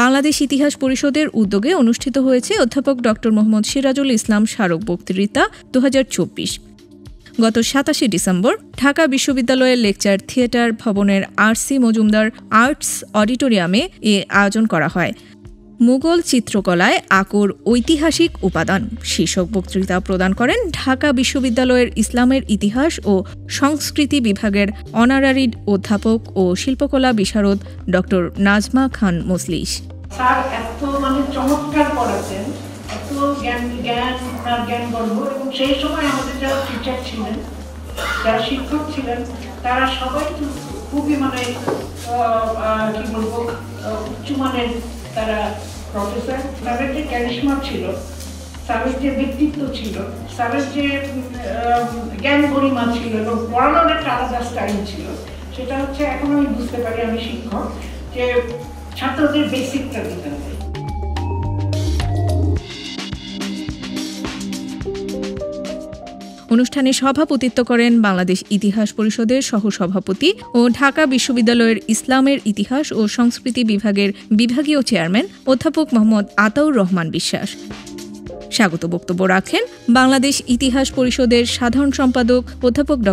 বাংলাদেশ ইতিহাস পরিষদের উদ্যোগে অনুষ্ঠিত হয়েছে অধ্যাপক ড. মোহাম্মদ সিরাজুল ইসলাম স্মারক বক্তৃতা ২০২৪। গত ২৭ ডিসেম্বর ঢাকা বিশ্ববিদ্যালয়ের লেকচার থিয়েটার ভবনের আর.সি. মজুমদার আর্টস অডিটোরিয়ামে এ আয়োজন করা হয়। মুঘল চিত্রকলায় আঁকুর ঐতিহাসিক উপাদান শীর্ষক বক্তৃতা প্রদান করেন ঢাকা বিশ্ববিদ্যালয়ের ইসলামের ইতিহাস ও সংস্কৃতি বিভাগের অনারারি অধ্যাপক ও শিল্পকলা বিশারদ ড. নাজমা খান মজলিস। স্যার এত চমৎকার পড়াতেন, এত জ্ঞানগর্ভ, এবং সেই সময় আমাদের যারা টিচার ছিলেন, যারা শিক্ষক ছিলেন, তারা সবাই খুবই কি বলবো উচ্চমানের তারা প্রফেসর। স্যারের যে ক্যারিশমা ছিল, স্যারের যে ব্যক্তিত্ব ছিল, স্যারের যে জ্ঞান গরিমা ছিল এবং পড়ানোর একটা আলাদা স্টাইল ছিল, সেটা হচ্ছে এখন আমি বুঝতে পারি, আমি শিক্ষক, যে ছাত্রদের বেসিকটা দিতে হবে। অনুষ্ঠানে সভাপতিত্ব করেন বাংলাদেশ ইতিহাস পরিষদের সহসভাপতি ও ঢাকা বিশ্ববিদ্যালয়ের ইসলামের ইতিহাস ও সংস্কৃতি বিভাগের বিভাগীয় চেয়ারম্যান অধ্যাপক মোহাম্মদ আতাউর রহমান বিশ্বাস। স্বাগত বক্তব্য রাখেন বাংলাদেশ ইতিহাস পরিষদের সাধারণ সম্পাদক অধ্যাপক ড.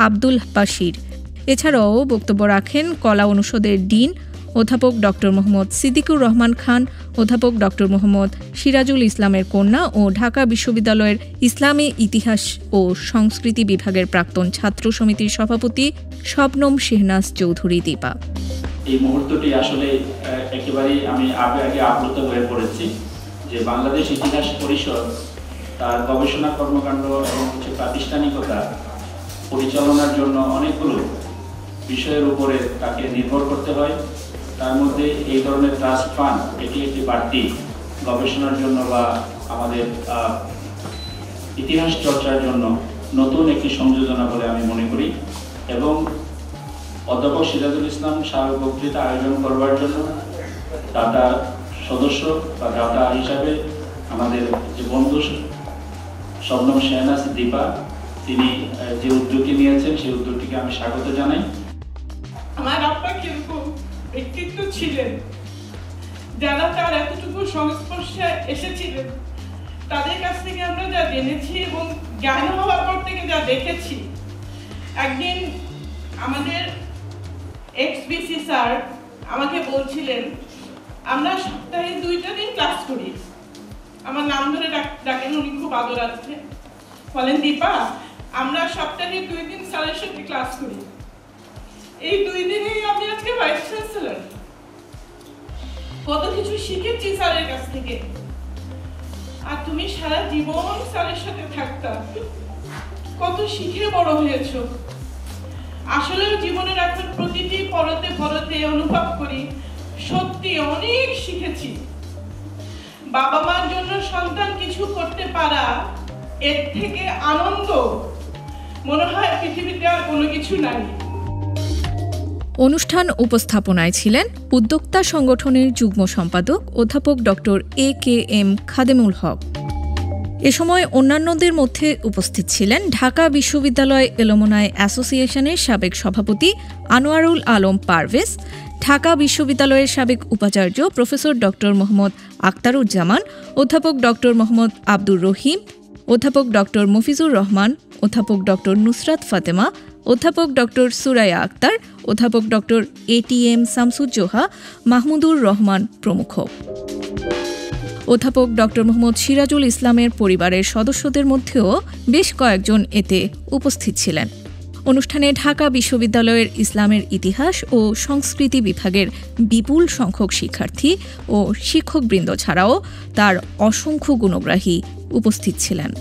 আব্দুল বাশির। এছাড়াও বক্তব্য রাখেন কলা অনুষদের ডিন অধ্যাপক ড. মোহাম্মদ সিদ্দিকুর রহমান খান, অধ্যাপক ড. মোহাম্মদ সিরাজুল ইসলামের কন্যা ও ঢাকা বিশ্ববিদ্যালয়ের ইসলামী ইতিহাস ও সংস্কৃতি বিভাগের প্রাক্তন ছাত্র সমিতির সভাপতি শবনম শেহনাজ চৌধুরী দীপা। এই মুহূর্তটি আসলে একেবারেই আমি আগে আপ্লুত হয়ে পড়েছি যে বাংলাদেশ ইতিহাস পরিষদ তার গবেষণা কর্মকাণ্ড এবং প্রাতিষ্ঠানিকতা পরিচালনার জন্য অনেকগুলো বিষয়ের উপরে তাকে নির্ভর করতে হয়। তার মধ্যে এই ধরনের ট্রাস্ট ফান্ড এটি একটি বাড়তি গবেষণার জন্য বা আমাদের ইতিহাস চর্চার জন্য নতুন একটি সংযোজনা বলে আমি মনে করি। এবং অধ্যাপক সিরাজুল ইসলাম স্মারক বক্তৃতা আয়োজন করবার জন্য দাতা সদস্য বা দাতা হিসাবে আমাদের যে বন্ধু শবনম শেহনাজ দীপা, তিনি যে উদ্যোগটি নিয়েছেন সেই উদ্যোগটিকে আমি স্বাগত জানাই। আমার আব্বা কিরকম ব্যক্তিত্ব ছিলেন, যারা তার এতটুকু সংস্পর্শে এসেছিলেন, তাদের কাছ থেকে আমরা যা জেনেছি এবং জ্ঞান হওয়ার পর থেকে যা দেখেছি। একদিন আমাদের এক্স-বিসি স্যার আমাকে বলছিলেন, আমরা সপ্তাহে 2টা দিন ক্লাস করি। আমার নাম ধরে ডাকেন, উনি খুব আদর আছে, বলেন দীপা আমরা সপ্তাহে 2 দিন স্যারের সাথে ক্লাস করি। এই 2 দিনেই আমি আজকে ভাইস চ্যান্সেলর। কত কিছু শিখেছি স্যারের কাছ থেকে। আর তুমি সারা জীবন স্যারের সাথে থাকতা, কত শিখে বড় হয়েছো। আসলে জীবনের এখন প্রতিটি পরতে পরতে অনুভব করি সত্যি অনেক শিখেছি। বাবা মার জন্য সন্তান কিছু করতে পারা, এর থেকে আনন্দ মনে হয় পৃথিবীতে আর কোনো কিছু নাই। অনুষ্ঠান উপস্থাপনায় ছিলেন উদ্যোক্তা সংগঠনের যুগ্ম সম্পাদক অধ্যাপক ড. এ.কে.এম. খাদেমুল হক। এ সময় অন্যান্যদের মধ্যে উপস্থিত ছিলেন ঢাকা বিশ্ববিদ্যালয় এলুমনাই অ্যাসোসিয়েশনের সাবেক সভাপতি আনোয়ারুল আলম পারভেজ, ঢাকা বিশ্ববিদ্যালয়ের সাবেক উপাচার্য প্রফেসর ড. মোহাম্মদ আখতারুজ্জামান, অধ্যাপক ড. মোহাম্মদ আব্দুর রহিম, অধ্যাপক ড. মফিজুর রহমান, অধ্যাপক ড. নুসরাত ফাতেমা, অধ্যাপক ড. সুরাইয়া আক্তার, অধ্যাপক ড. এ.টি.এম. শামসুজ্জোহা, মাহমুদুর রহমান প্রমুখ। অধ্যাপক ড. মোহাম্মদ সিরাজুল ইসলামের পরিবারের সদস্যদের মধ্যেও বেশ কয়েকজন এতে উপস্থিত ছিলেন। অনুষ্ঠানে ঢাকা বিশ্ববিদ্যালয়ের ইসলামের ইতিহাস ও সংস্কৃতি বিভাগের বিপুল সংখ্যক শিক্ষার্থী ও শিক্ষকবৃন্দ ছাড়াও তার অসংখ্য গুণগ্রাহী উপস্থিত ছিলেন।